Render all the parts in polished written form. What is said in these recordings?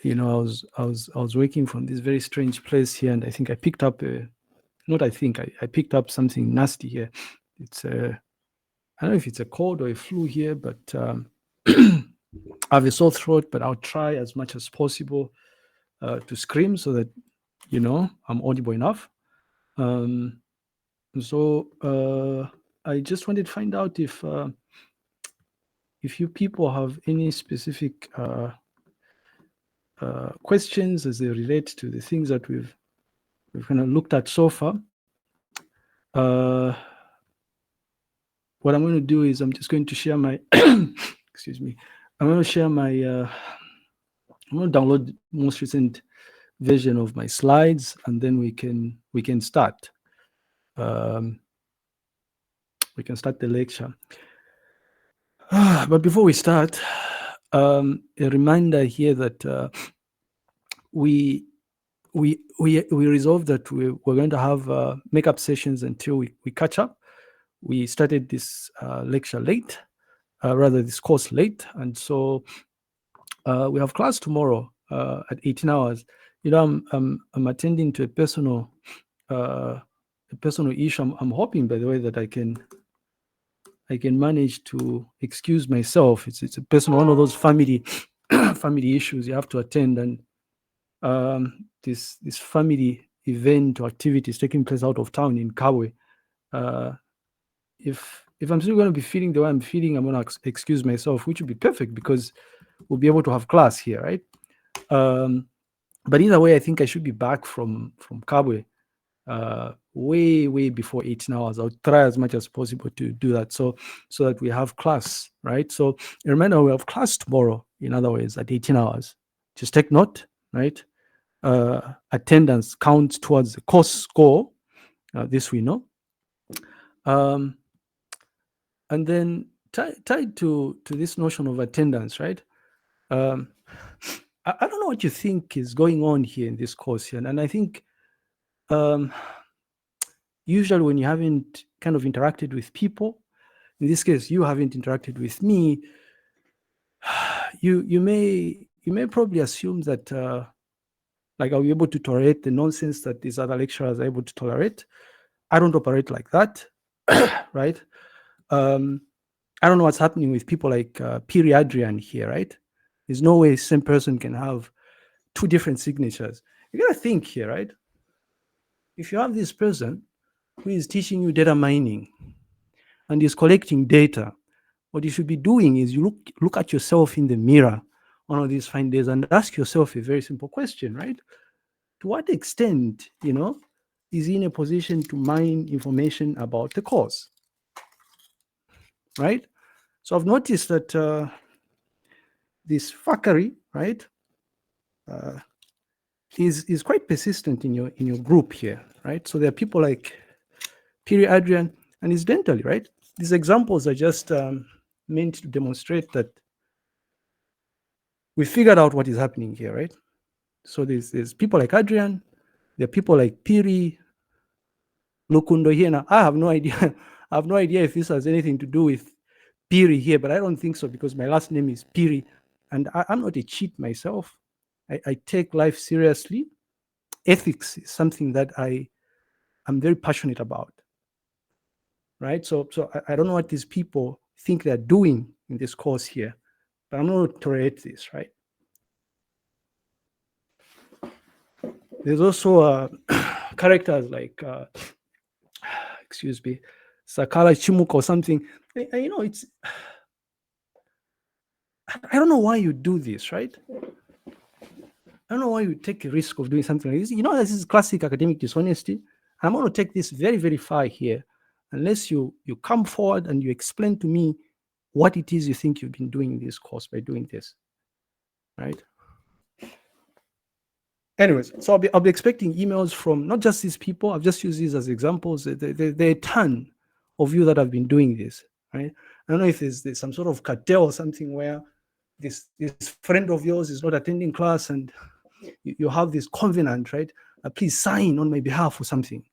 you know, I was working from this very strange place here, and I think I picked up I picked up something nasty here. It's I don't know if it's a cold or a flu here, but I have a sore throat. But I'll try as much as possible to scream so that I'm audible enough. So I just wanted to find out if you people have any specific questions as they relate to the things that we've kind of looked at so far. What I'm going to do is I'm just going to share my excuse me. I'm going to share my I'm going to download the most recent version of my slides, and then we can start. We can start the lecture. But before we start, a reminder here that we resolved that we're going to have makeup sessions until we catch up. We started this lecture late, rather this course late, and so we have class tomorrow at 18 hours. I'm attending to a personal issue. I'm hoping, by the way, that I can manage to excuse myself. It's a personal, one of those family issues you have to attend, and this family event or activity is taking place out of town in Kabwe. If I'm still going to be feeling the way I'm feeling, I'm going to excuse myself, which would be perfect because we'll be able to have class here, right? But either way, I think I should be back from Kabwe way before 18 hours. I'll try as much as possible to do that so that we have class, right? So remember, we have class tomorrow, in other words, at 18 hours. Just take note, right? Attendance counts towards the course score. This we know. And then tied to this notion of attendance, right? I don't know what you think is going on here in this course here. And I think usually when you haven't kind of interacted with people, in this case, you haven't interacted with me, you may probably assume that like I'll be able to tolerate the nonsense that these other lecturers are able to tolerate. I don't operate like that, right? I don't know what's happening with people like Piri Adrian here, right? There's no way the same person can have two different signatures. You gotta think here, right? If you have this person who is teaching you data mining and is collecting data, what you should be doing is you look at yourself in the mirror one of these fine days and ask yourself a very simple question, right? To what extent, is he in a position to mine information about the course, right? So I've noticed that this fuckery, right, is quite persistent in your group here, right? So there are people like Piri Adrian, and incidentally, right, these examples are just meant to demonstrate that we figured out what is happening here, right? So there's people like Adrian, there are people like Piri, Lukundo here. Now, I have no idea. I have no idea if this has anything to do with Piri here, but I don't think so because my last name is Piri, and I'm not a cheat myself. I take life seriously. Ethics is something that I'm very passionate about, right? So I don't know what these people think they're doing in this course here, but I'm not going to tolerate this, right? There's also characters like, excuse me, Sakala Chimuka or something. It's, I don't know why you do this, right? I don't know why you take a risk of doing something like this. This is classic academic dishonesty. I'm going to take this very, very far here, unless you come forward and you explain to me what it is you think you've been doing in this course by doing this, right? Anyways, so I'll be expecting emails from not just these people. I've just used these as examples. There are a ton of you that have been doing this, right? I don't know if there's some sort of cartel or something where this friend of yours is not attending class and you have this covenant, right? Please sign on my behalf or something,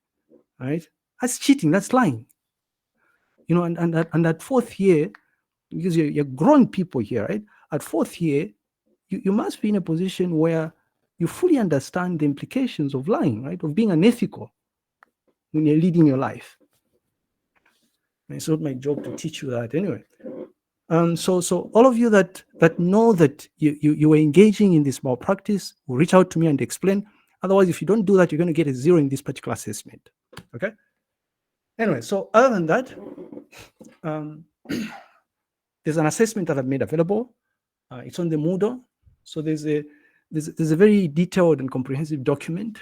right? That's cheating. That's lying. And at fourth year, because you're grown people here, right? At fourth year, you must be in a position where you fully understand the implications of lying, right? Of being unethical when you're leading your life. And it's not my job to teach you that anyway. So all of you that know that you are engaging in this malpractice will reach out to me and explain. Otherwise, if you don't do that, you're going to get a 0 in this particular assessment. Okay. Anyway, so other than that, there's an assessment that I've made available. It's on the Moodle. So there's a very detailed and comprehensive document.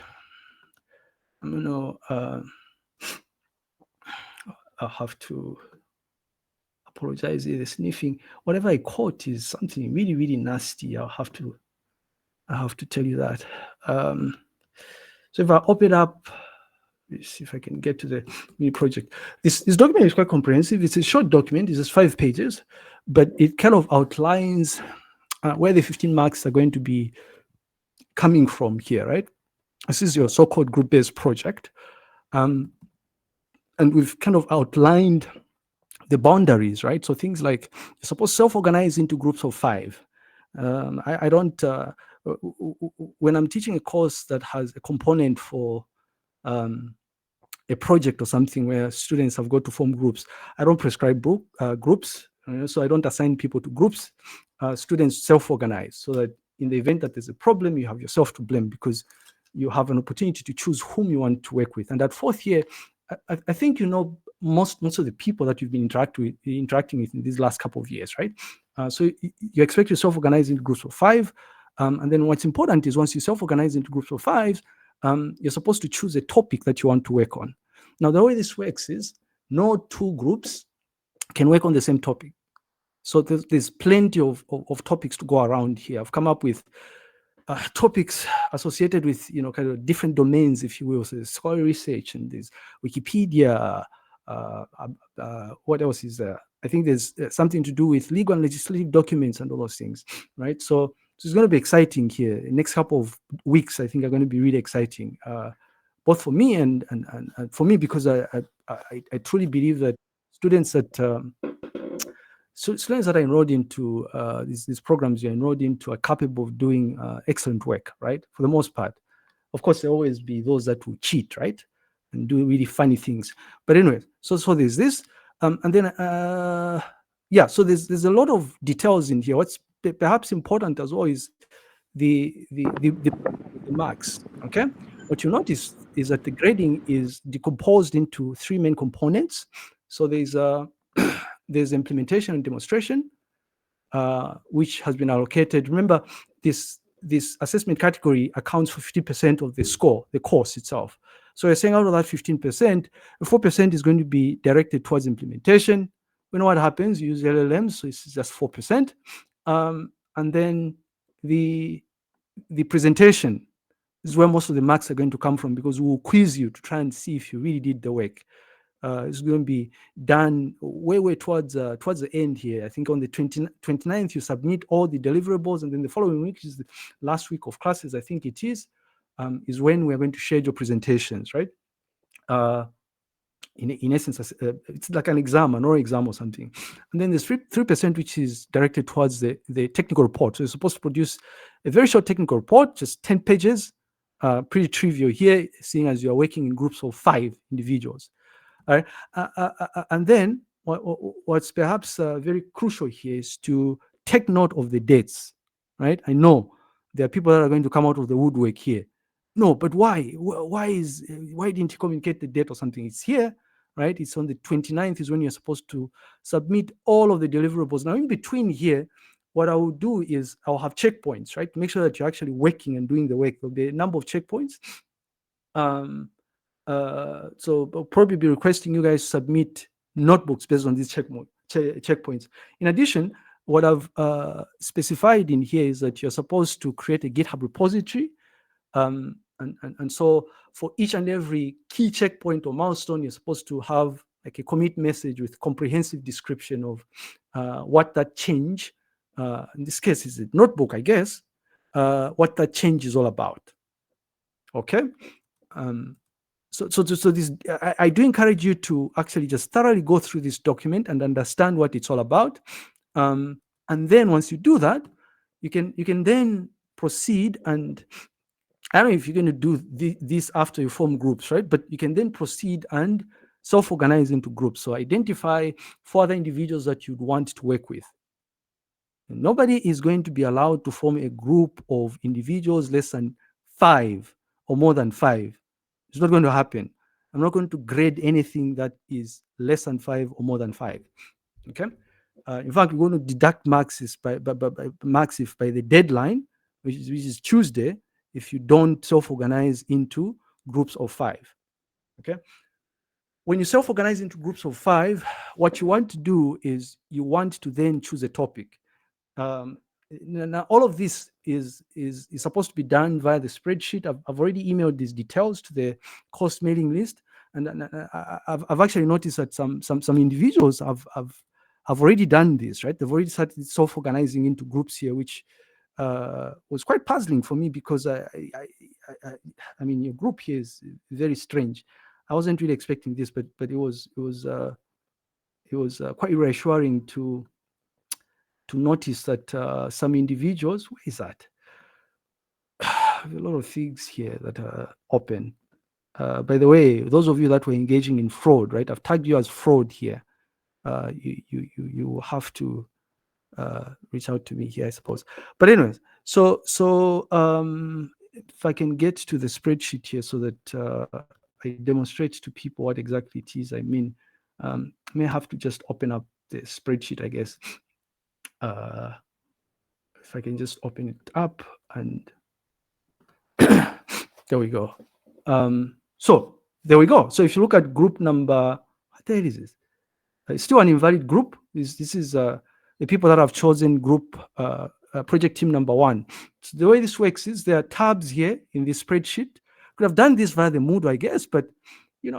I'm gonna I'll have to apologize. The sniffing, whatever I caught is something really, really nasty. I have to tell you that. So if I open up, let's see if I can get to the mini project. This document is quite comprehensive. It's a short document. It's just 5 pages, but it kind of outlines where the 15 marks are going to be coming from here, right? This is your so-called group-based project. And we've kind of outlined the boundaries, right? So things like you're supposed to self-organize into groups of 5. I don't, when I'm teaching a course that has a component for a project or something where students have got to form groups, I don't prescribe groups, so I don't assign people to groups. Students self-organize so that in the event that there's a problem, you have yourself to blame because you have an opportunity to choose whom you want to work with. And that 4th year, I think you know most of the people that you've been interacting with in these last couple of years, right? So you expect to self-organize into groups of 5. And then what's important is once you self-organize into groups of 5, you're supposed to choose a topic that you want to work on. Now, the way this works is no 2 groups can work on the same topic. So there's plenty of topics to go around here. I've come up with topics associated with, kind of different domains, if you will. So there's scholarly research and there's Wikipedia. What else is there? I think there's something to do with legal and legislative documents and all those things, right? So it's going to be exciting here. The next couple of weeks, I think, are going to be really exciting, both for me and for me, because I truly believe that students that are enrolled into these programs you're enrolled into are capable of doing excellent work, right? For the most part. Of course, there will always be those that will cheat, right? And do really funny things. But anyway, so there's this. And then, so there's a lot of details in here. What's perhaps important as well is the marks, okay? What you notice is that the grading is decomposed into 3 main components. So there's implementation and demonstration, which has been allocated. Remember, this assessment category accounts for 50% of the score, the course itself. So you're saying out of that 15%, 4% is going to be directed towards implementation. We know what happens. You use LLMs, so it's just 4%. And then the presentation is where most of the marks are going to come from, because we'll quiz you to try and see if you really did the work. It's going to be done way towards the end here. I think on the 29th, you submit all the deliverables, and then the following week, which is the last week of classes, I think it is when we're going to schedule presentations, right? In essence, it's like an exam, an oral exam or something. And then there's 3%, which is directed towards the technical report. So you're supposed to produce a very short technical report, just 10 pages, pretty trivial here, seeing as you're working in groups of 5 individuals. All right. And then what's perhaps very crucial here is to take note of the dates, right? I know there are people that are going to come out of the woodwork here. No, but why? Why didn't you communicate the date or something? It's here, right? It's on the 29th is when you're supposed to submit all of the deliverables. Now, in between here, what I will do is I'll have checkpoints, right? To make sure that you're actually working and doing the work. There'll be a number of checkpoints. So I'll probably be requesting you guys submit notebooks based on these checkpoints. In addition, what I've specified in here is that you're supposed to create a GitHub repository. And so for each and every key checkpoint or milestone, you're supposed to have like a commit message with comprehensive description of what that change, in this case is a notebook, I guess, what that change is all about. Okay. So this, I do encourage you to actually just thoroughly go through this document and understand what it's all about. And then once you do that, you can then proceed, and I don't know if you're going to do this after you form groups, right? But you can then proceed and self-organize into groups. So identify 4 other individuals that you'd want to work with. Nobody is going to be allowed to form a group of individuals less than 5 or more than 5. It's not going to happen. I'm not going to grade anything that is less than 5 or more than 5. Okay. In fact, we're going to deduct marks by the deadline, which is Tuesday, if you don't self-organize into groups of 5. Okay. When you self-organize into groups of 5, what you want to do is you want to then choose a topic. Now, all of this is supposed to be done via the spreadsheet. I've already emailed these details to the course mailing list, and I've actually noticed that some individuals have already done this, right? They've already started self-organizing into groups here, which was quite puzzling for me, because I mean, your group here is very strange. I wasn't really expecting this, but it was quite reassuring to notice that some individuals, where is that? A lot of things here that are open. By the way, those of you that were engaging in fraud, right? I've tagged you as fraud here. You have to reach out to me here, I suppose. But anyways, so if I can get to the spreadsheet here so that I demonstrate to people what exactly it is I mean. I may have to just open up the spreadsheet, I guess. If I can just open it up, and there we go. So there we go. So if you look at group number, there it is. It's still an invalid group. This is the people that have chosen group project team number 1. So the way this works is there are tabs here in this spreadsheet. Could have done this via the Moodle, I guess, but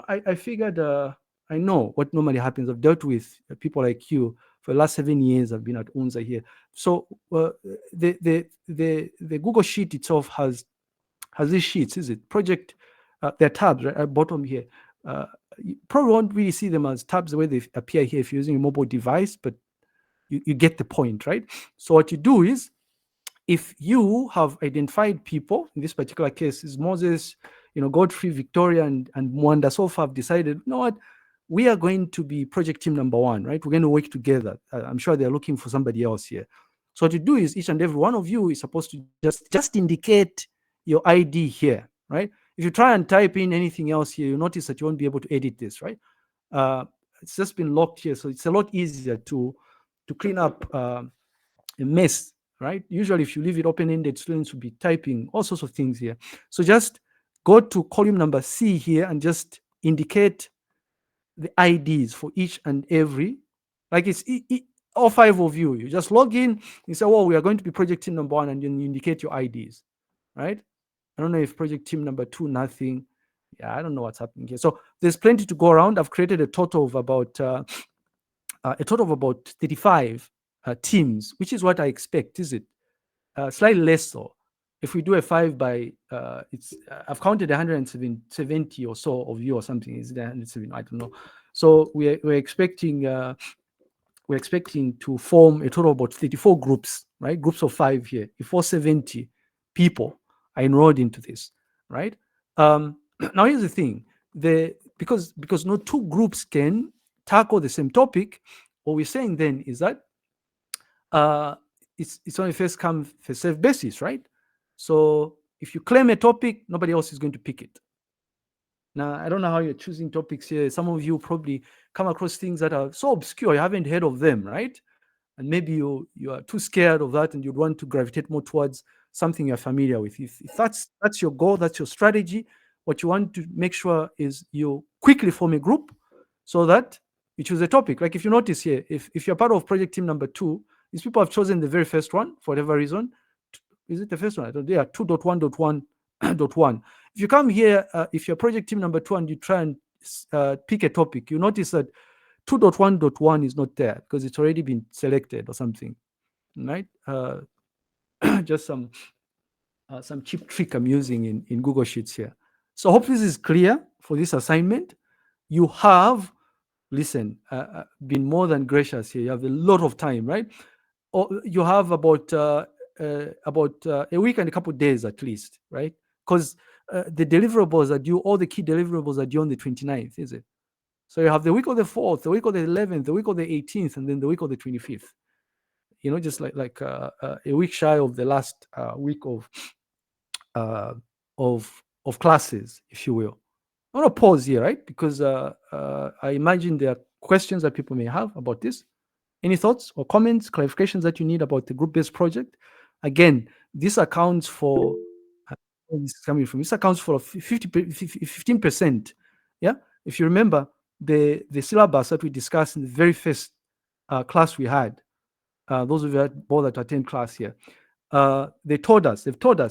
I figured I know what normally happens. I've dealt with people like you for the last 7 years. I've been at UNZA here. So the Google Sheet itself has these sheets, is it? Project, there are tabs right at bottom here. You probably won't really see them as tabs the way they appear here if you're using a mobile device, but you get the point, right? So what you do is, if you have identified people, in this particular case is Moses, Godfrey, Victoria, and Mwanda so far have decided, you know what, we are going to be project team number 1, right? We're going to work together. I'm sure they're looking for somebody else here. So what you do is, each and every one of you is supposed to just indicate your ID here, right? If you try and type in anything else here, you notice that you won't be able to edit this, right? It's just been locked here, so it's a lot easier to clean up a mess, right? Usually, if you leave it open-ended, students will be typing all sorts of things here. So just go to column number C here and just indicate the IDs for each and every, like it's all 5 of you. You just log in, you say, oh, we are going to be project team number 1, and then you indicate your IDs, right? I don't know if project team number 2, nothing. Yeah, I don't know what's happening here. So there's plenty to go around. I've created a total of about 35 teams, which is what I expect, is it? Slightly less so. If we do a 5 by, I've counted 170 or so of you or something. Is it 170? I don't know. So we're expecting to form a total of about 34 groups, right? Groups of 5 here. If 470 people are enrolled into this, right? Now here's the thing: because no 2 groups can tackle the same topic, what we're saying then is that it's on a first come first serve basis, right? So if you claim a topic, nobody else is going to pick it. Now, I don't know how you're choosing topics here. Some of you probably come across things that are so obscure you haven't heard of them, right? And maybe you are too scared of that, and you'd want to gravitate more towards something you're familiar with. If that's your goal, that's your strategy, what you want to make sure is you quickly form a group so that you choose a topic. Like if you notice here, if you're part of project team number 2, these people have chosen the very first one for whatever reason. Is it the first one? I don't know. Yeah, 2.1.1.1. If you come here, if you're project team number 2 and you try and pick a topic, you notice that 2.1.1 is not there because it's already been selected or something, right? Just some cheap trick I'm using in Google Sheets here. So hope this is clear for this assignment. You have, listen, been more than gracious here. You have a lot of time, right? Or you have about about a week and a couple of days at least, right? Because the deliverables are due, all the key deliverables are due on the 29th, is it? So you have the week of the 4th, the week of the 11th, the week of the 18th, and then the week of the 25th. Just like a week shy of the last week of classes, if you will. I'm gonna pause here, right? Because I imagine there are questions that people may have about this. Any thoughts or comments, clarifications that you need about the group-based project? Again, this accounts for where this is coming from. This accounts for 15%. Yeah, if you remember the syllabus that we discussed in the very first class we had, those of you that attend class here, they've told us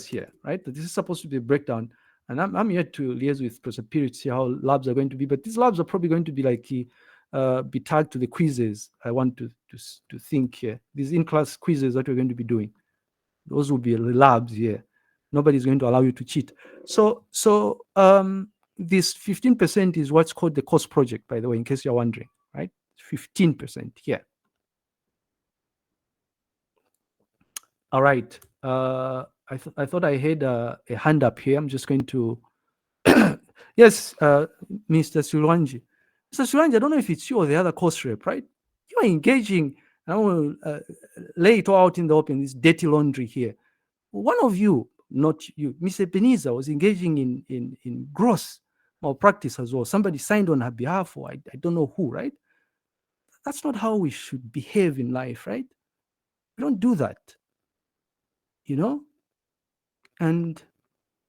here, right, that this is supposed to be a breakdown. And I'm here to liaise with Professor Period to see how labs are going to be. But these labs are probably going to be like be tagged to the quizzes. I want to think here. These in-class quizzes that we're going to be doing, those will be the labs here. Nobody's going to allow you to cheat. So this 15% is what's called the course project, by the way, in case you're wondering, right? 15% here. All right. I thought I had a hand up here. I'm just going to. Yes, Mr. Sulanji. Mr. Sulanji, I don't know if it's you or the other course rep, right? You are engaging. I will lay it all out in the open. This dirty laundry here. One of you, not you, Mr. Beniza, was engaging in gross malpractice as well. Somebody signed on her behalf, or I don't know who, right? That's not how we should behave in life, right? We don't do that. And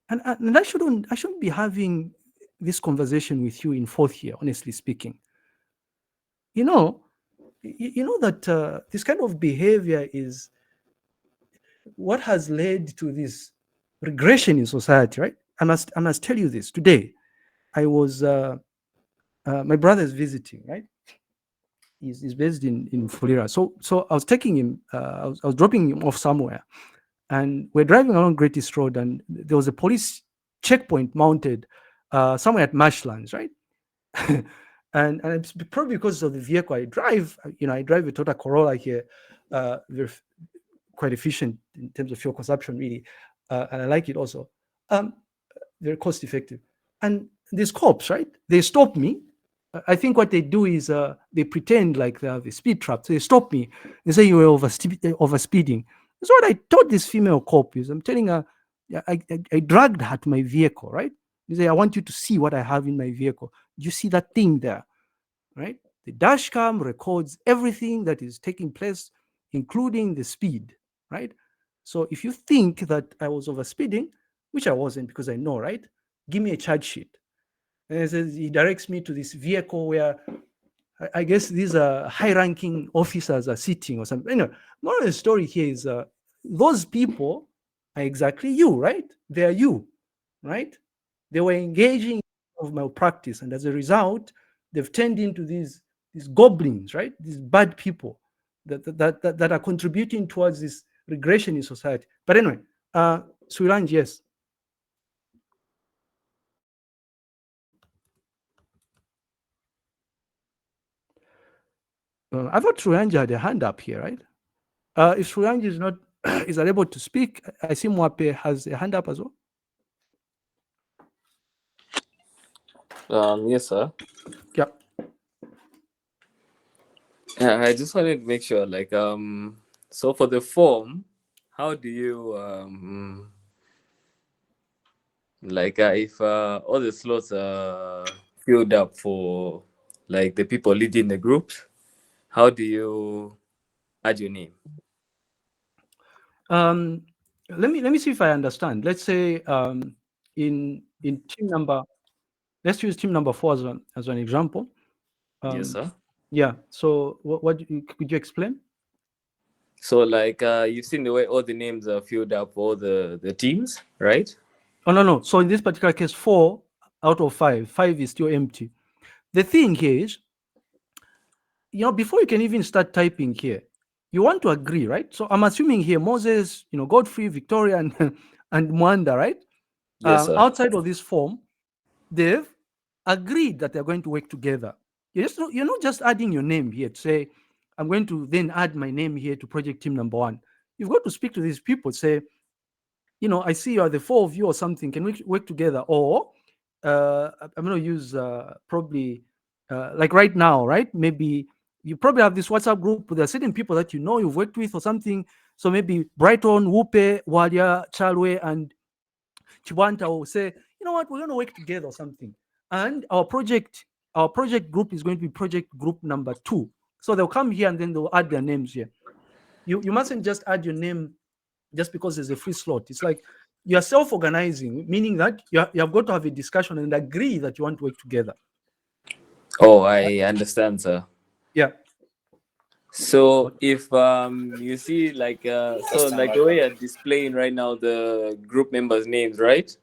I shouldn't be having this conversation with you in 4th year, honestly speaking. You know that this kind of behavior is what has led to this regression in society, right? I must tell you this. Today, I was my brother is visiting, right? He's based in Fulira. So I was taking him, I was dropping him off somewhere. And we're driving along Great East Road, and there was a police checkpoint mounted somewhere at Marshlands, right? and it's probably because of the vehicle I drive. I drive a Toyota Corolla here, very quite efficient in terms of fuel consumption, really, and I like it also. Very cost effective. And these cops, right? They stop me. I think what they do is they pretend like they have a speed trap. So they stop me and say you were overspeeding. That's what I told this female cop is I'm telling her, I dragged her to my vehicle, right? You say, I want you to see what I have in my vehicle. You see that thing there, right? The dash cam records everything that is taking place, including the speed, right? So if you think that I was overspeeding, which I wasn't because I know, right? Give me a charge sheet. And it says he directs me to this vehicle where I guess these high-ranking officers are sitting or something. Anyway, moral of the story here is those people are exactly you, right? They are you, right? They were engaging in malpractice, and as a result, they've turned into these goblins, right? These bad people that are contributing towards this regression in society. But anyway, Suranj, yes. I thought Suranj had a hand up here, right? If Suranj is not is unable to speak, I see Mwape has a hand up as well. Yes, sir. Yeah. I just wanted to make sure, like, so for the form, how do you, like, if all the slots are filled up for, like, the people leading the groups, how do you add your name? Let me see if I understand. Let's say in team number, let's use team number 4 as an example. Yes, sir. Yeah. So what could you explain? So, like, you've seen the way all the names are filled up for all the teams, right? Oh, no. So in this particular case, 4 out of 5 is still empty. The thing here is, before you can even start typing here, you want to agree, right? So I'm assuming here Moses, Godfrey, Victoria, and Mwanda, right? Yes, sir. Outside of this form, they've agreed that they're going to work together. You're not just adding your name here to say, I'm going to then add my name here to project team number 1. you've got to speak to these people, say, I see you are the four of you or something. Can we work together? Or I'm going to use probably like right now, right? Maybe you probably have this WhatsApp group. There are certain people that you've worked with or something. So maybe Brighton, Wupe, Wadia, Chalwe, and Chibanta will say, you know what, we're going to work together or something. And our project group is going to be project group number 2. So they'll come here and then they'll add their names here. You mustn't just add your name just because there's a free slot. It's like you're self-organizing, meaning that you have got to have a discussion and agree that you want to work together. Oh, I understand, sir. Yeah. So if you see like so like the way you're displaying right now the group members' names, right?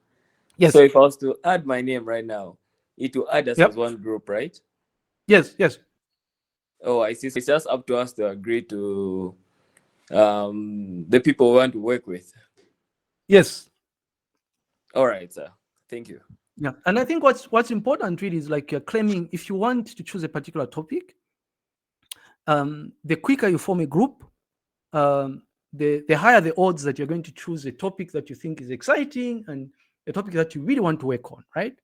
Yes. So if I was to add my name right now, it will add us as one group, right? Yes. Oh, I see. So it's just up to us to agree to the people we want to work with. Yes. All right, sir. Thank you. Yeah. And I think what's important really is like you're claiming if you want to choose a particular topic, the quicker you form a group, the higher the odds that you're going to choose a topic that you think is exciting and a topic that you really want to work on, right?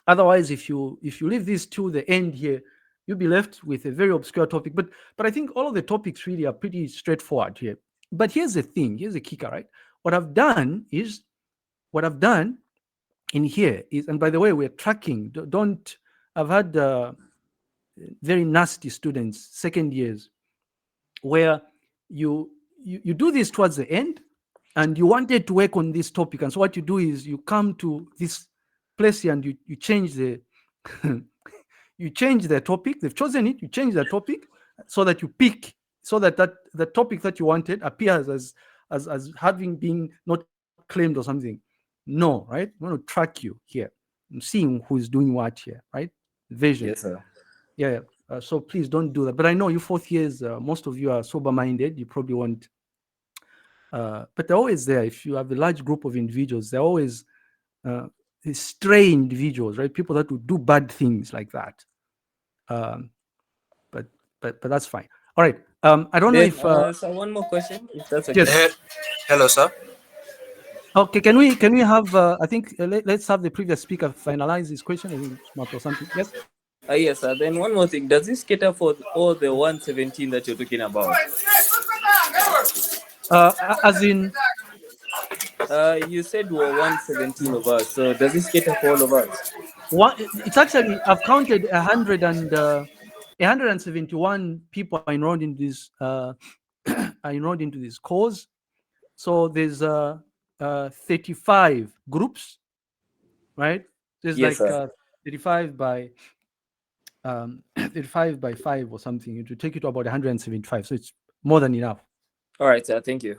Otherwise, if you leave this to the end here, you'll be left with a very obscure topic. But I think all of the topics really are pretty straightforward here. But here's the thing, here's the kicker, right? What I've done in here is, and by the way, we're tracking. I've had very nasty students, second years, where you do this towards the end, and you wanted to work on this topic, and so what you do is you come to this place here and you change the you change the topic. They've chosen it. You change the topic so that you pick, so that the topic that you wanted appears as having been not claimed or something. No, right? I'm going to track you here. I'm seeing who is doing what here, right? Vision. Yes, sir. Yeah. So please don't do that. But I know you fourth years, most of you are sober-minded. You probably want, but they're always there. If you have a large group of individuals, they're always stray individuals, right? People that would do bad things like that. But that's fine. All right. I don't know if. So one more question, if that's okay. Yes. Hello, sir. Okay. Can we have? I think let's have the previous speaker finalize his question. I think it's smart or something. Yes. Yes, sir. Then one more thing. Does this cater for all the 117 that you're talking about? As in. You said we're 117 of us. So does this cater for all of us? It's actually, I've counted 171 people are enrolled in this course. So there's 35 groups, right? There's Yes, like sir. 35 by 5 or something. It will take you to about 175. So it's more than enough. All right, sir. Thank you.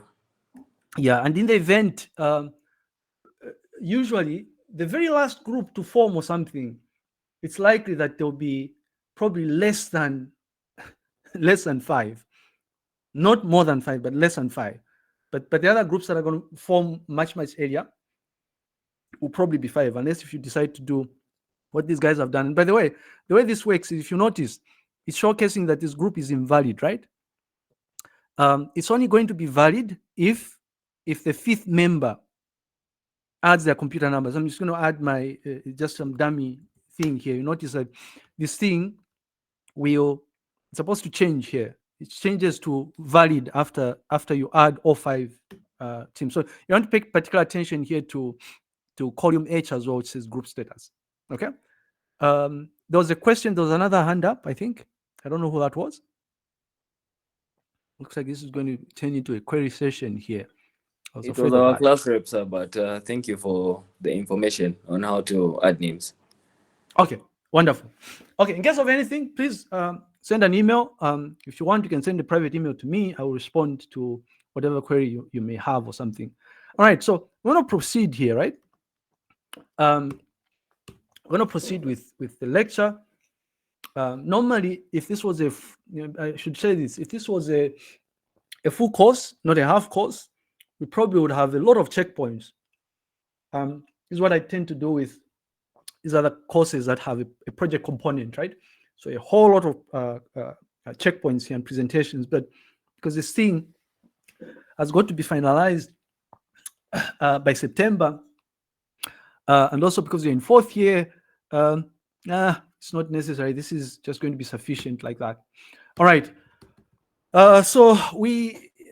Yeah, and in the event, usually the very last group to form or something, it's likely that there'll be probably less than 5, not more than 5, but less than 5. But the other groups that are going to form much earlier will probably be 5, unless if you decide to do what these guys have done. And by the way this works is, if you notice, it's showcasing that this group is invalid, right? It's only going to be valid if the fifth member adds their computer numbers. I'm just going to add my just some dummy thing here. You notice that this thing it's supposed to change here. It changes to valid after you add all 5 teams. So you want to pay particular attention here to column H as well, which says group status. Okay. There was a question. There was another hand up, I think. I don't know who that was. Looks like this is going to turn into a query session here. It was our class rep, sir, but thank you for the information on how to add names. Okay, wonderful. Okay, in case of anything, please send an email. If you want, you can send a private email to me. I will respond to whatever query you may have or something. All right, so we're going to proceed here, right? We're going to proceed with the lecture. Normally, if this was I should say this, if this was a full course, not a half course, we probably would have a lot of checkpoints. This is what I tend to do with these other courses that have a project component, right? So a whole lot of checkpoints here and presentations, but because this thing has got to be finalized by September. And also because you're in fourth year, it's not necessary. This is just going to be sufficient like that. All right. So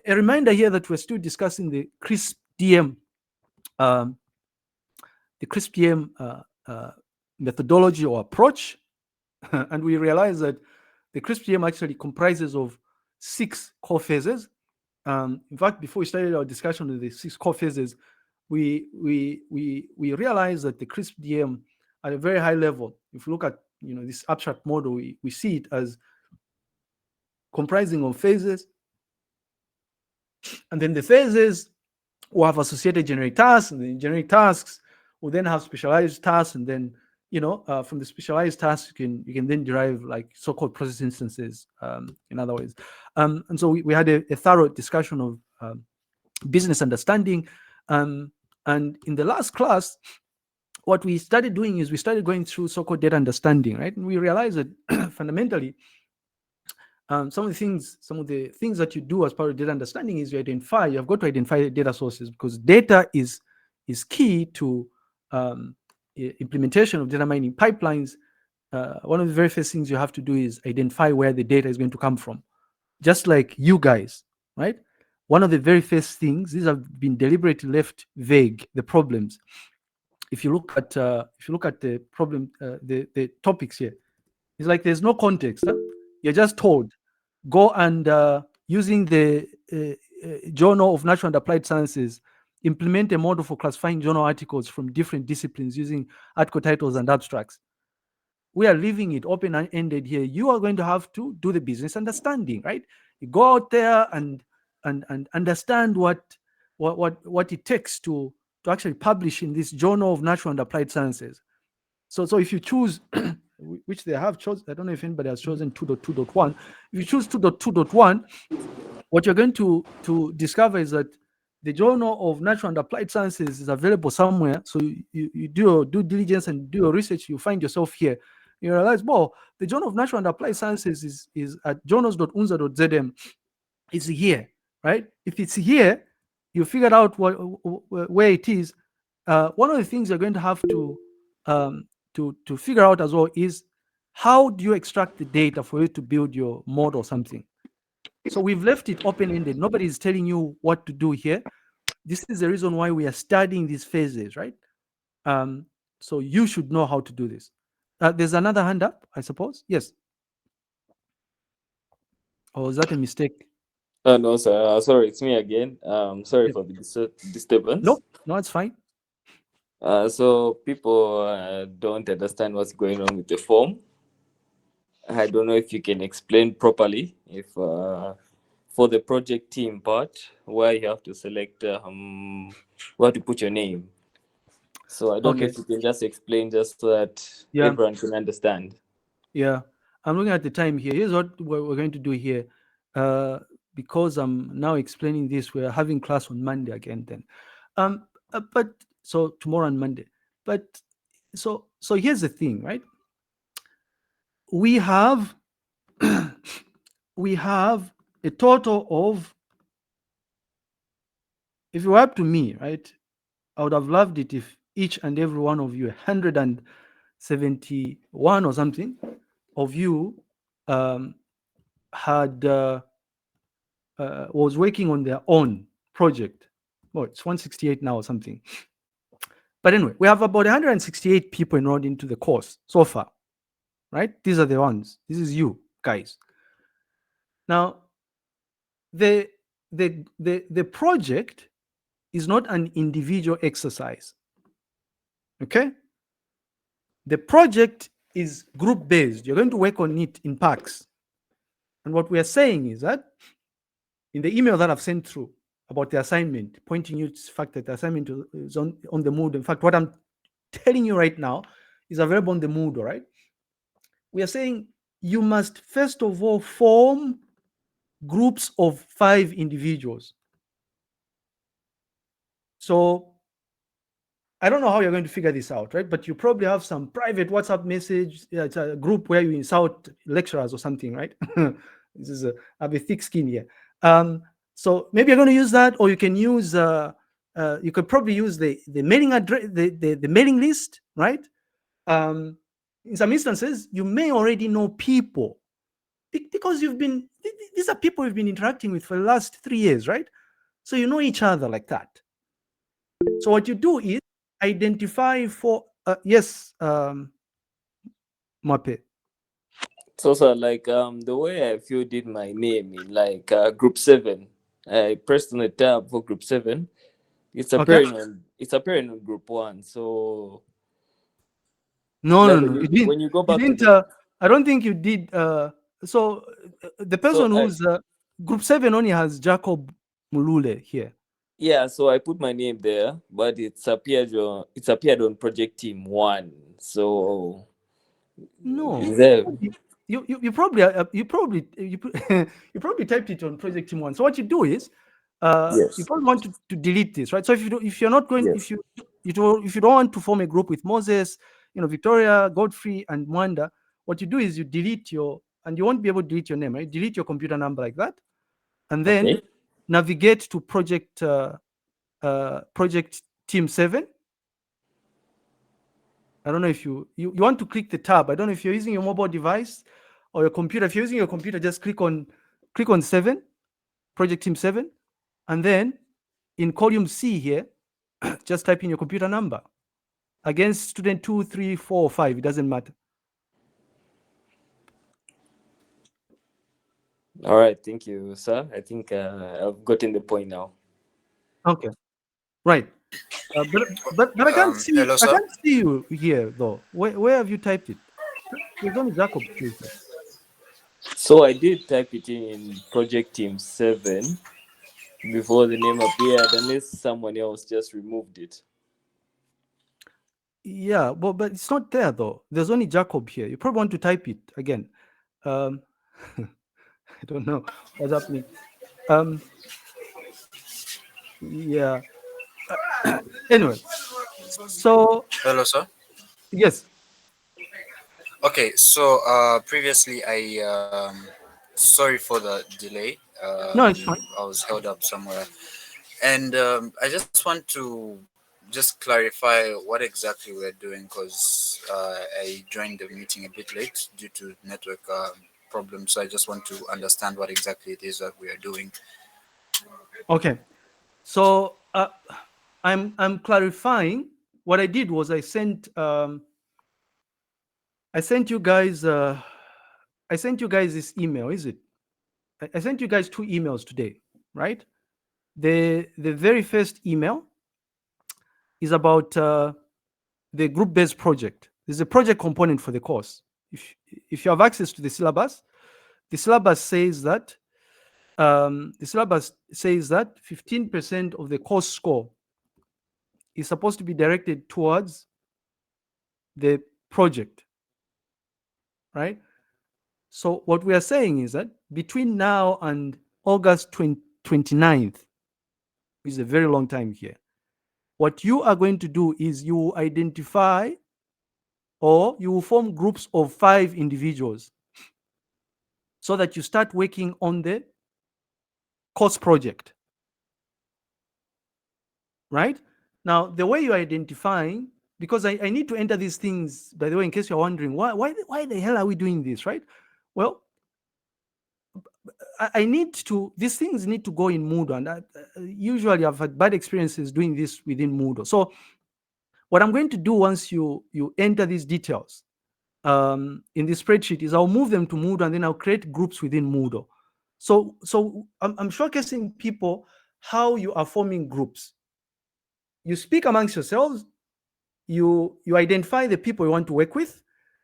a reminder here that we're still discussing the CRISP DM, methodology or approach. And we realize that the CRISP DM actually comprises of 6 core phases. In fact, before we started our discussion of the 6 core phases, we realized that the CRISP DM at a very high level, if you look at this abstract model, we see it as comprising of phases, and then the phases will have associated generic tasks, and the generic tasks will then have specialized tasks, and then from the specialized tasks you can then derive like so-called process instances, in other words. And so we had a thorough discussion of business understanding, and in the last class what we started doing is we started going through so-called data understanding, right? And we realized that fundamentally some of the things that you do as part of data understanding is you've got to identify the data sources, because data is key to implementation of data mining pipelines. One of the very first things you have to do is identify where the data is going to come from, just like you guys, right? One of the very first things, these have been deliberately left vague, the problems. If you look at the problem, the topics here, it's like there's no context. You're just told, go and using the Journal of Natural and Applied Sciences, implement a model for classifying journal articles from different disciplines using article titles and abstracts. We are leaving it open-ended here. You are going to have to do the business understanding, right? You go out there and understand what it takes to actually publish in this Journal of Natural and Applied Sciences. So if you choose, which they have chosen, I don't know if anybody has chosen 2.2.1. If you choose 2.2.1, what you're going to discover is that the Journal of Natural and Applied Sciences is available somewhere. So you do your due diligence and do your research, you find yourself here. You realize, well, the Journal of Natural and Applied Sciences is at journals.unza.zm. It's here, right? If it's here, you figured out where it is. One of the things you're going to have to figure out as well is, how do you extract the data for you to build your model or something? So we've left it open-ended. Nobody is telling you what to do here. This is the reason why we are studying these phases, right? So you should know how to do this. There's another hand up, I suppose. Yes. Or is that a mistake? No, sir. Sorry, it's me again. Sorry Yes. for the disturbance. No, it's fine. So people don't understand what's going on with the form. I don't know if you can explain properly, if for the project team part, where you have to select where to put your name. So I don't know if you can just explain, just so that everyone can understand. Yeah, I'm looking at the time here. Here's what we're going to do here. Because I'm now explaining this, we're having class on Monday again then. But so tomorrow and Monday. But so here's the thing, right? We have we have a total of, if it were up to me, right, I would have loved it if each and every one of you, 171 or something of you, had was working on their own project. Well, it's 168 now or something. But anyway, we have about 168 people enrolled into the course so far, right? These are the ones. This is you guys. Now, the project is not an individual exercise. Okay? The project is group based. You're going to work on it in packs. And what we are saying is that in the email that I've sent through about the assignment, pointing you to the fact that the assignment is on the Moodle. In fact, what I'm telling you right now is available on the Moodle, right? We are saying you must first of all form groups of 5 individuals. So I don't know how you're going to figure this out, right? But you probably have some private WhatsApp message. It's a group where you insult lecturers or something, right? This is I have a thick skin here. So maybe you're going to use that, or you can use you could probably use the mailing address, the mailing list, right? In some instances, you may already know people because these are people you've been interacting with for the last 3 years, right? So you know each other like that. So what you do is identify for yes, Mape. So, sir, like the way I filled in my name in like group 7, I pressed on the tab for group 7. Okay. It's appearing on group 1. So No, no, like no. You didn't. when you go You back to didn't. the I don't think you did. So the so person I who's group 7 only has Jacob Mulule here. yeah, so I put my name there, but it's appeared on project team 1. So No, is there you probably you probably typed it on project team 1. So what you do is you yes. probably want to delete this, right? So if you're not going, Yes. if you don't want to form a group with Moses, Victoria, Godfrey, and Mwanda, what you do is you delete your, and you won't be able to delete your name, right? Delete your computer number like that, and then Okay. navigate to project team 7. I don't know if you want to click the tab. I don't know if you're using your mobile device or your computer. If you're using your computer, just click on 7, project team 7, and then in column C here, just type in your computer number against student 2, 3, 4, or 5. It doesn't matter. All right, thank you, sir. I think I've gotten the point now. Okay, right. But I can't see Hello, sir. you here though. Where have you typed it? There's only Jacob here. So I did type it in project team 7 before the name appeared, unless someone else just removed it. Yeah, but it's not there though. There's only Jacob here. You probably want to type it again. Um, I don't know what's happening. Yeah. Anyway, so Hello, sir. yes. Okay, so previously sorry for the delay. No, it's fine. I was held up somewhere, and I just want to just clarify what exactly we're doing because I joined the meeting a bit late due to network problems. So I just want to understand what exactly it is that we are doing. Okay. So I'm clarifying. What I did was I sent you guys this email. Is it? I sent you guys 2 emails today, right? The very first email is about the group-based project. There's a project component for the course. If you have access to the syllabus says that 15% of the course score is supposed to be directed towards the project, right? So what we are saying is that between now and August 29th, which is a very long time here, what you are going to do is you identify or you will form groups of 5 individuals so that you start working on the course project, right? Now, the way you're identifying, because I need to enter these things, by the way, in case you're wondering, why the hell are we doing this, right? Well, I need to, these things need to go in Moodle, and usually I've had bad experiences doing this within Moodle. So what I'm going to do once you enter these details in the spreadsheet is I'll move them to Moodle, and then I'll create groups within Moodle. So I'm showcasing people how you are forming groups. You speak amongst yourselves, you identify the people you want to work with.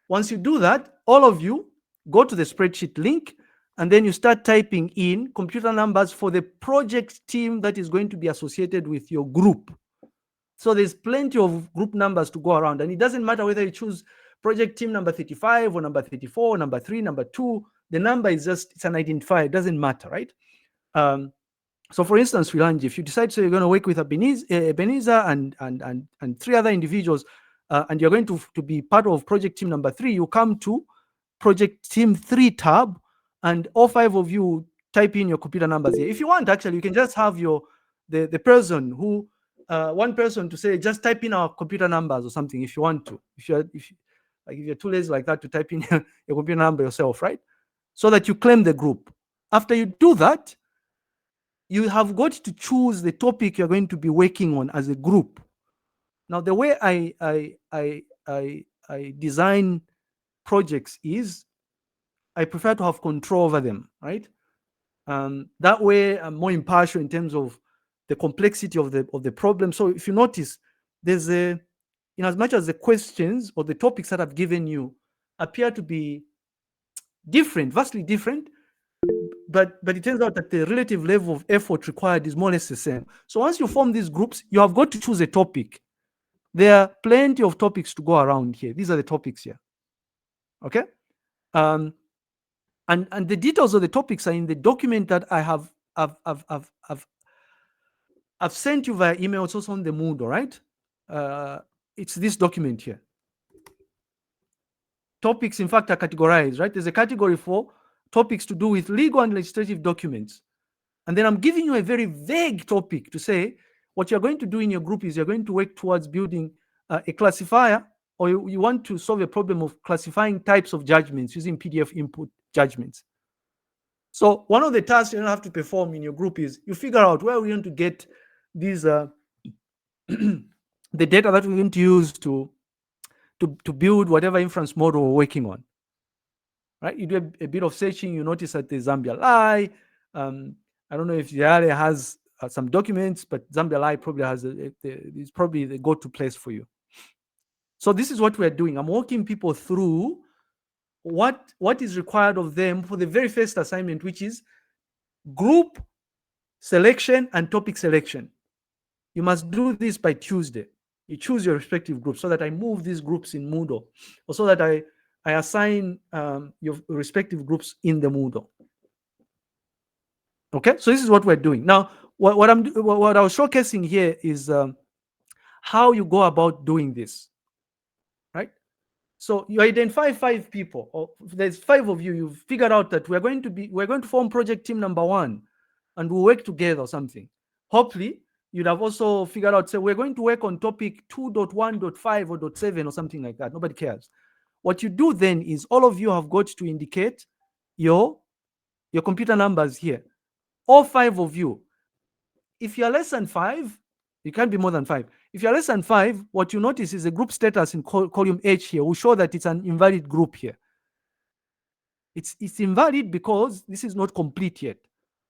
Once you do that, all of you go to the spreadsheet link, and then you start typing in computer numbers for the project team that is going to be associated with your group. So there's plenty of group numbers to go around, and it doesn't matter whether you choose project team number 35 or number 34, or number 3, number 2. The number is just, it's an identifier. It doesn't matter, right? So for instance, Philange, if you decide so you're going to work with Ebenezer and 3 other individuals, and you're going to be part of project team number 3, you come to project team 3 tab, and all 5 of you type in your computer numbers here. If you want, actually, you can just have the person who one person to say, just type in our computer numbers or something if you want to. If you're too lazy like that to type in your computer number yourself, right? So that you claim the group. After you do that, you have got to choose the topic you're going to be working on as a group. Now, the way I design projects is I prefer to have control over them, right? That way, I'm more impartial in terms of the complexity of the problem. So if you notice, there's in as much as the questions or the topics that I've given you appear to be different, vastly different, but it turns out that the relative level of effort required is more or less the same. So once you form these groups, you have got to choose a topic. There are plenty of topics to go around here. These are the topics here. Okay. And the details of the topics are in the document that I've sent you via email. It's also on the Moodle, right? It's this document here. Topics, in fact, are categorized, right? There's a category for topics to do with legal and legislative documents. And then I'm giving you a very vague topic to say what you're going to do in your group is you're going to work towards building a classifier, or you want to solve a problem of classifying types of judgments using PDF input judgments. So one of the tasks you don't have to perform in your group is you figure out where we're going to get these the data that we're going to use to build whatever inference model we're working on. Right? You do a bit of searching, you notice that there's Zambia Lai. I don't know if Yale has some documents, but Zambia Lai probably has is probably the go-to place for you. So this is what we're doing. I'm walking people through what is required of them for the very first assignment, which is group selection and topic selection. You must do this by Tuesday. You choose your respective groups so that I move these groups in Moodle, or so that I assign your respective groups in the Moodle. Okay, so this is what we're doing now. What I was showcasing here is how you go about doing this, right? So you identify 5 people, or there's 5 of you. You've figured out that we're going to form project team number 1, and we'll work together or something. Hopefully, you'd have also figured out, say, we're going to work on topic 2.1.5 or .7 or something like that. Nobody cares. What you do then is all of you have got to indicate your computer numbers here. All 5 of you. If you're less than 5, you can't be more than 5. If you're less than 5, what you notice is a group status in column H here will show that it's an invalid group here. It's invalid because this is not complete yet.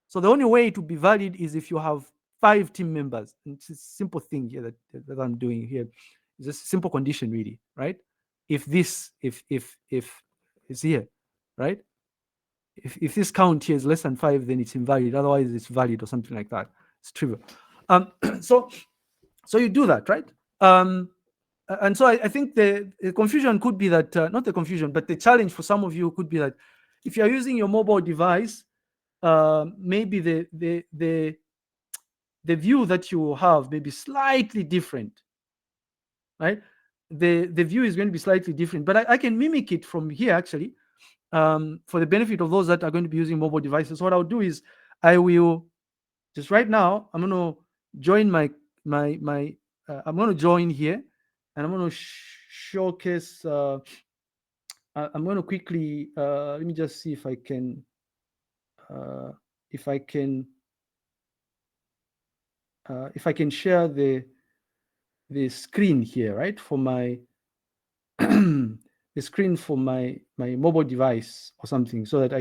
So the only way to be valid is if you have 5 team members. And it's a simple thing here that I'm doing here. It's a simple condition, really, right? If it's here, right? If this count here is less than 5, then it's invalid. Otherwise, it's valid or something like that. It's trivial. So you do that, right? And so I think the confusion could be that, not the confusion, but the challenge for some of you could be that if you're using your mobile device, maybe the view that you have may be slightly different, right? The view is going to be slightly different, but I can mimic it from here, actually, for the benefit of those that are going to be using mobile devices. What I'll do is I will just right now, I'm going to join I'm going to join here, and I'm going to showcase. I'm going to quickly let me just see if I can share the screen here, right, for my the screen for my mobile device or something, so that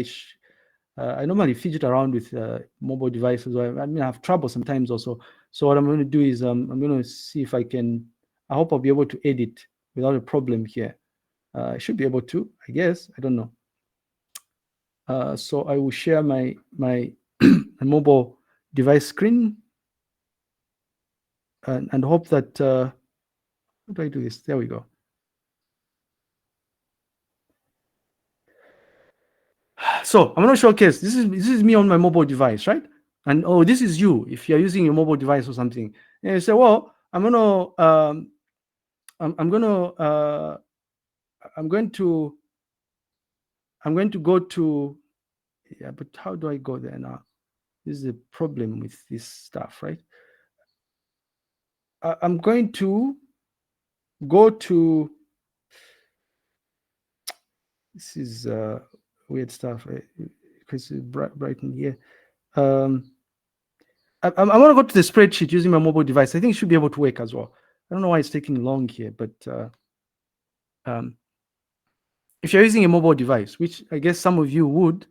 I normally fidget around with mobile devices. I have trouble sometimes also. So what I'm going to do is I'm going to see if I can. I hope I'll be able to edit without a problem here. I should be able to, I guess. I don't know. So I will share my mobile device screen and hope that. How do I do this? There we go. So I'm going to showcase. This is me on my mobile device, right? And oh, this is you if you're using your mobile device or something. And you say, well, I'm going to go to Yeah, but how do I go there now? This is a problem with this stuff, right? I'm going to go to, this is weird stuff, right? Because it's bright in here. I want to go to the spreadsheet using my mobile device. I think it should be able to work as well. I don't know why it's taking long here, but if you're using a mobile device, which I guess some of you would,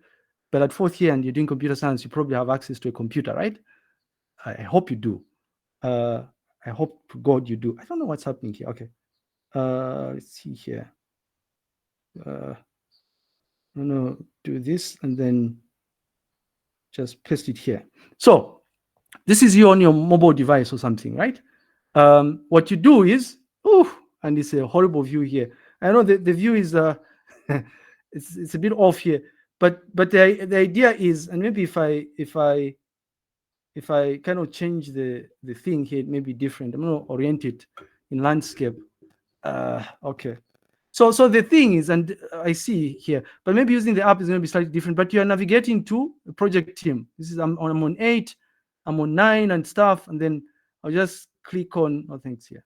but at fourth year and you're doing computer science, you probably have access to a computer, right? I hope you do. I hope to God you do. I don't know what's happening here. Okay. Let's see here. I'm gonna do this and then just paste it here. So this is you on your mobile device or something, right? What you do is, and it's a horrible view here. I know the view is it's a bit off here, but the idea is, and maybe if I kind of change the thing here, it may be different. I'm going to orient it in landscape. Okay. So the thing is, and I see here, but maybe using the app is going to be slightly different, but you are navigating to a project team. This is, I'm on 8, I'm on 9 and stuff. And then I'll just click on, thanks here.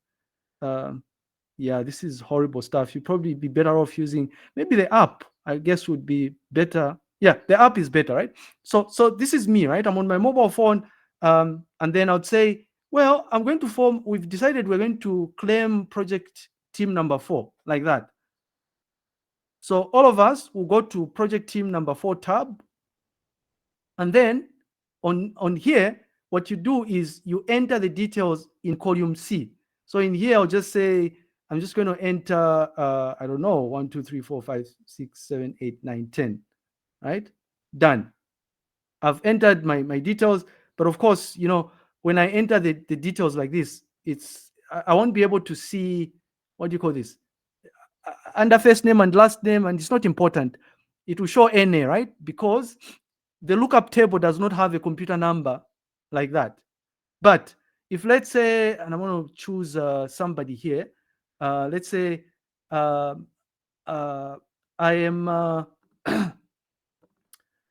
Yeah, this is horrible stuff. You'd probably be better off using maybe the app, I guess would be better. Yeah, the app is better, right? So this is me, right? I'm on my mobile phone. And then I'd say, well, I'm going to form, we've decided we're going to claim project team number 4, like that. So all of us will go to project team number 4 tab. And then on here, what you do is you enter the details in column C. So in here, I'll just say, I'm just going to enter, I don't know, 1, 2, 3, 4, 5, 6, 7, 8, 9, 10, right? Done. I've entered my details, but of course, you know, when I enter the details like this, I won't be able to see, what do you call this? Under first name and last name, and it's not important. It will show NA, right? Because the lookup table does not have a computer number like that. But if, let's say, and I want to choose somebody here, let's say I am,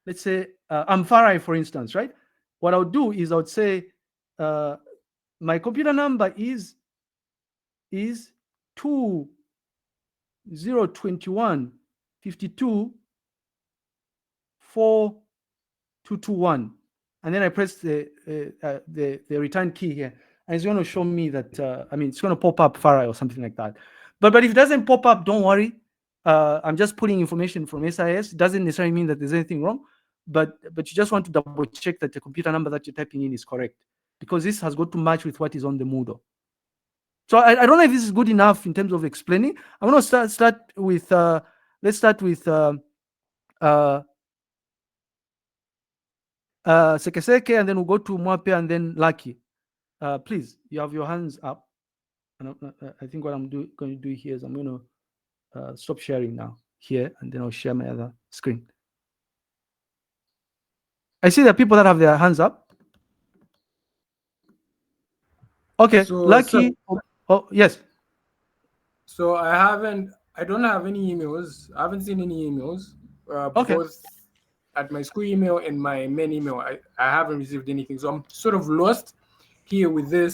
let's say I'm Farai, for instance, right? What I'll do is I'll say my computer number is 2021 52 4221, and then I press the return key here, and it's going to show me that it's going to pop up Farai or something like that. But if it doesn't pop up, don't worry. I'm just pulling information from SIS. It doesn't necessarily mean that there's anything wrong, but you just want to double check that the computer number that you're typing in is correct, because this has got to match with what is on the Moodle. So I don't know if this is good enough in terms of explaining. I'm going to start with let's start with Sekeseke, and then we'll go to Mwape and then Lucky. Please, you have your hands up. And I think what I'm going to do here is I'm going to stop sharing now here, and then I'll share my other screen. I see the people that have their hands up. Okay, so, Lucky. Oh, yes. So I don't have any emails. I haven't seen any emails. Okay. Both at my school email and my main email, I haven't received anything. So I'm sort of lost here with the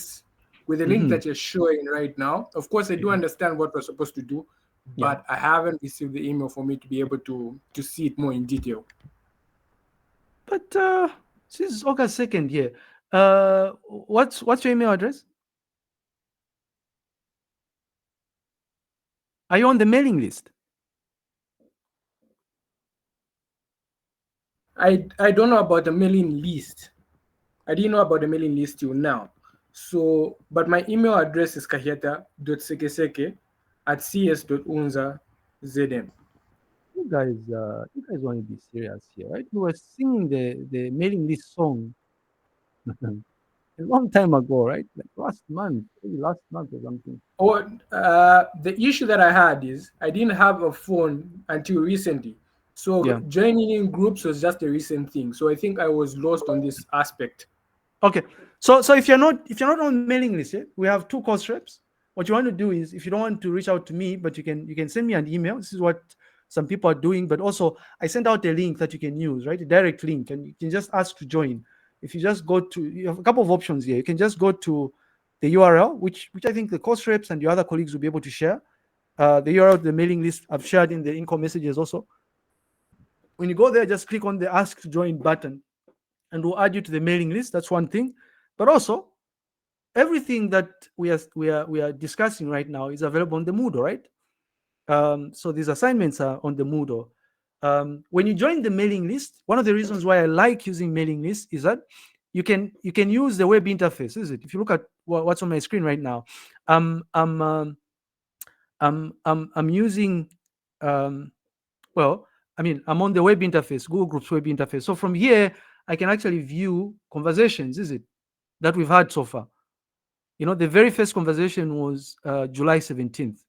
link that you're showing right now. Of course, I do understand what we're supposed to do, but I haven't received the email for me to be able to see it more in detail. But this is August 2nd here. What's your email address? Are you on the mailing list? I don't know about the mailing list. I didn't know about the mailing list till now. So, but my email address is kahieta.sekeseke@cs.unza.zm. You guys want to be serious here, right? We were singing the mailing list song a long time ago, right? Like last month or something. The issue that I had is I didn't have a phone until recently. So joining in groups was just a recent thing. So I think I was lost on this aspect. Okay. So if you're not on mailing list, we have 2 course reps. What you want to do is, if you don't want to reach out to me, but you can send me an email. This is what some people are doing, but also I sent out a link that you can use, right? A direct link, and you can just ask to join. If you just go to, you have a couple of options here. You can just go to the URL, which I think the course reps and your other colleagues will be able to share. The URL, the mailing list, I've shared in the income messages also. When you go there, just click on the ask to join button, and we'll add you to the mailing list. That's one thing. But also, everything that we are discussing right now is available on the Moodle, right? So these assignments are on the Moodle. When you join the mailing list, one of the reasons why I like using mailing lists is that you can use the web interface. Is it? If you look at what's on my screen right now, I'm using well, I mean, I'm on the web interface, Google Groups web interface. So from here, I can actually view conversations, is it, that we've had so far. You know, the very first conversation was July 17th,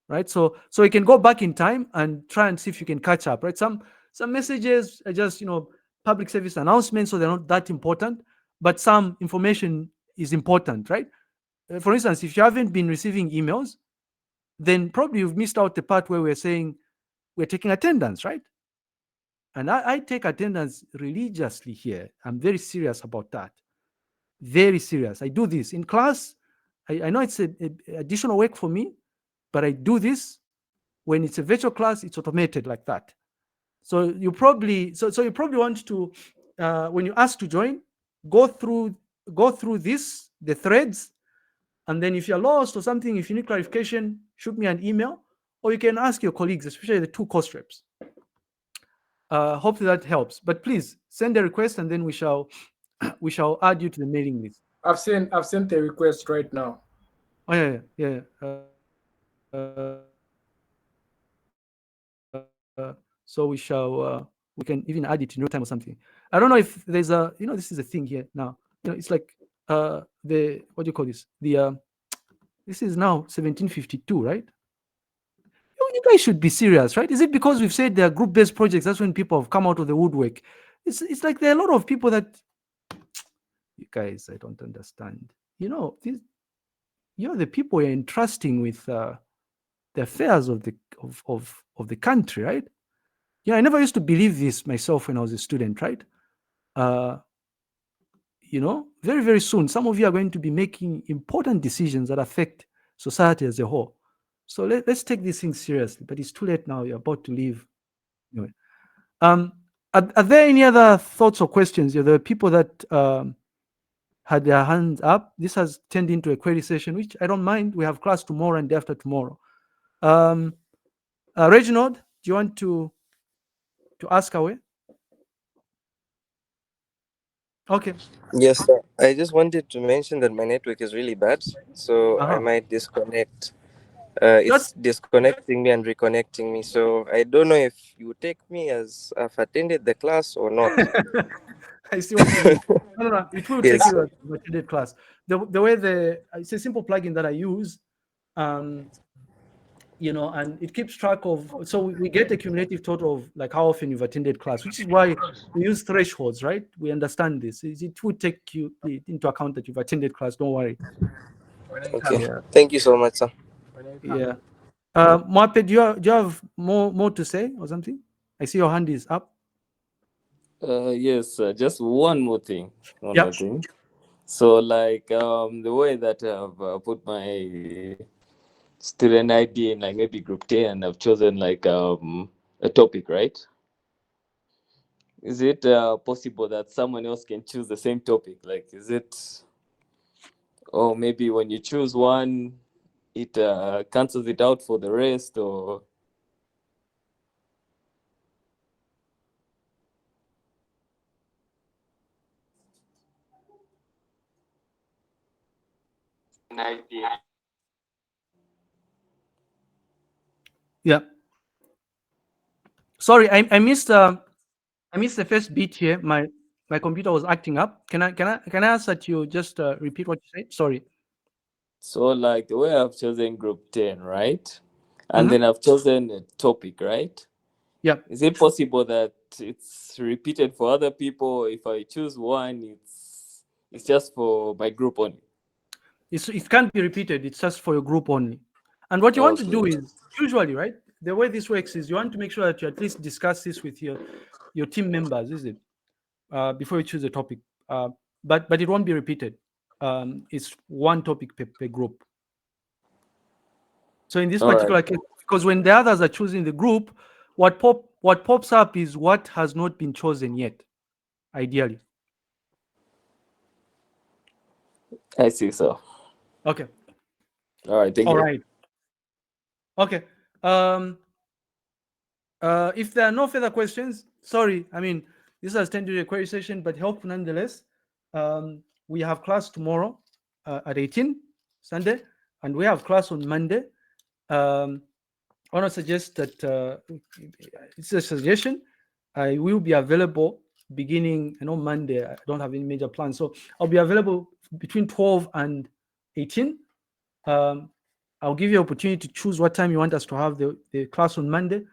right? So you can go back in time and try and see if you can catch up, right? Some messages are just, you know, public service announcements, so they're not that important, but some information is important, right? For instance, if you haven't been receiving emails, then probably you've missed out the part where we're saying we're taking attendance, right? And I take attendance religiously here. I'm very serious about that. Very serious. I do this in class. I know it's a additional work for me, but I do this when it's a virtual class. It's automated like that. So you probably you probably want to when you ask to join, go through this, the threads, and then if you're lost or something, if you need clarification, shoot me an email, or you can ask your colleagues, especially the 2 course reps. Hopefully that helps. But please send a request, and then we shall add you to the mailing list. I've sent a request right now. Oh yeah. So we can even add it in real time or something. I don't know if there's a, you know, this is a thing here now. You know, it's like the, what do you call this? The this is now 1752, right? You guys should be serious, right? Is it because we've said there are group-based projects, that's when people have come out of the woodwork? It's like there are a lot of people that, you guys, I don't understand. You know, you're the people you're entrusting with the affairs of the country, right? Yeah, I never used to believe this myself when I was a student, right? You know, very, very soon, some of you are going to be making important decisions that affect society as a whole. So let's take these things seriously, but it's too late now. You're about to leave. Anyway, are there any other thoughts or questions? There are people that had their hands up. This has turned into a query session, which I don't mind. We have class tomorrow and day after tomorrow. Reginald, do you want to ask away? Okay. Yes, sir. I just wanted to mention that my network is really bad, so I Uh-huh. might disconnect. It's disconnecting me and reconnecting me, so I don't know if you take me as I've attended the class or not. I see what you mean. No. It will take Yes, you sir. as a attended class. The way it's a simple plugin that I use, you know, and it keeps track of. So we get a cumulative total of like how often you've attended class, which is why we use thresholds, right? We understand this. It will take you into account that you've attended class. Don't worry. Okay. Yeah. Thank you so much, sir. Yeah. Moape, do you have more to say or something? I see your hand is up. Yes, just one more thing. One Yeah. more thing. So, like, the way that I've put my student ID in, like maybe group 10, and I've chosen like a topic, right? Is it possible that someone else can choose the same topic? Like, is it, or maybe when you choose one, it cancels it out for the rest, or Yeah. Sorry, I missed the first beat here. My computer was acting up. Can I ask that you just repeat what you said? Sorry. so like the way I've chosen group 10, right? And Mhm. then I've chosen a topic, right? Yeah. Is it possible that it's repeated for other people? If I choose one, it's just for my group only. It can't be repeated. It's just for your group only. And what you want to do Okay. is usually, right? the way this works is you want to make sure that you at least discuss this with your team members, is it? Before you choose a topic. But it won't be repeated. It's one topic per group. So in this particular case, because when the others are choosing the group, what pops up is what has not been chosen yet, ideally. I see, so. Okay. All right, thank you. All right. Okay. If there are no further questions, sorry, I mean, this has tended to be a query session, but helpful nonetheless. We have class tomorrow at 18, Sunday, and we have class on Monday. I want to suggest that it's a suggestion. I will be available beginning, Monday. I don't have any major plans. So I'll be available between 12 and 18. I'll give you an opportunity to choose what time you want us to have the class on Monday.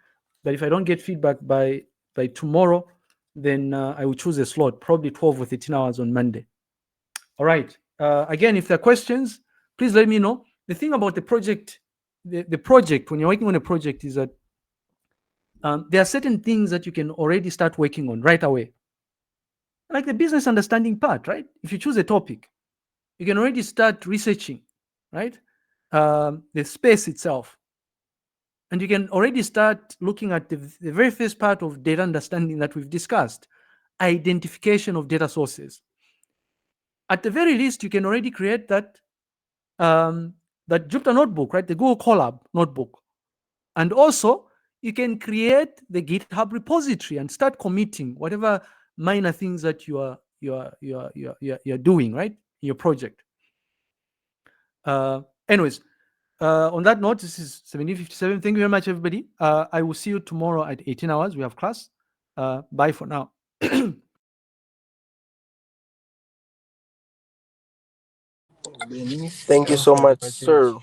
But if I don't get feedback by tomorrow, then I will choose a slot, probably 12 or 13 hours on Monday. All right. Again, if there are questions, please let me know. The thing about the project, the project, when you're working on a project, is that there are certain things that you can already start working on right away. Like the business understanding part, right? If you choose a topic, you can already start researching, right? The space itself. And you can already start looking at the very first part of data understanding that we've discussed, identification of data sources. At the very least, you can already create that Jupyter notebook, right? The Google Colab notebook. And also, you can create the GitHub repository and start committing whatever minor things that you're doing, right, in your project. Anyways, on that note, this is 1757. Thank you very much, everybody. I will see you tomorrow at 18 hours. We have class. Bye for now. Thank you so much, sir.